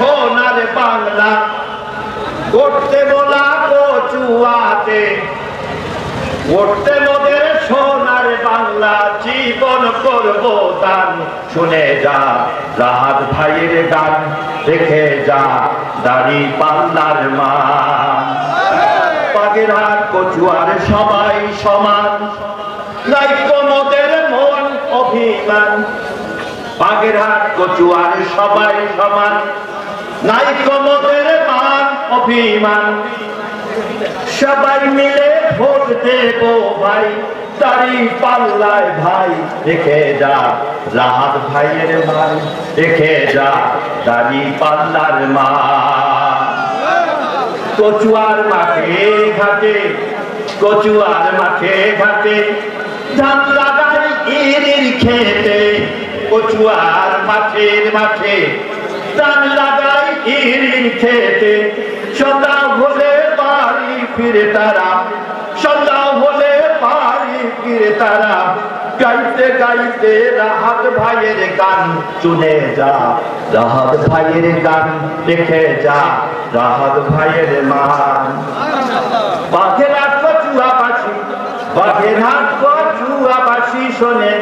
সোনার বাংলা করতে বলা কচুয়াতে, করতে মোদের সোনার বাংলা জীবন করব দান। শুনে যা রাহাত ভাইয়ের গান, দেখে যা দাড়ি পাল্লার মান। বাগেরহাট কচুয়ার সবাই সমান, নাইকো মোদের মন অভিমান। বাগেরহাট কচুয়ার সবাই সমান, নাইকো মোদের মান অভিমান। সবাই মিলে ভোট দেব ভাই, দাড়ি পাল্লায় ভাই। দেখে যা রাহাত ভাইয়ের মান, দেখে যা দাড়ি পাল্লার মান। কচুয়ার মাঠে ঘাটে, কচুয়ার মাঠে ঘাটে ধান লাগাই ইরির খেতে। কচুয়ার মাঠের মাঠে ধান লাগাই ইরির খেতে। সন্ধ্যা হলে বাড়ি ফিরে তারা, সন্ধ্যা হলে বাড়ি ফিরে তারা। গাইতে গাইতে রাহাত ভাইয়ের গান, শুনে যা রাহাত ভাইয়ের গান, দেখে যা রাহাত ভাইয়ের মান। বাগেরহাট কচুয়াবাসী, বাগেরহাট কচুয়াবাসী শোনে।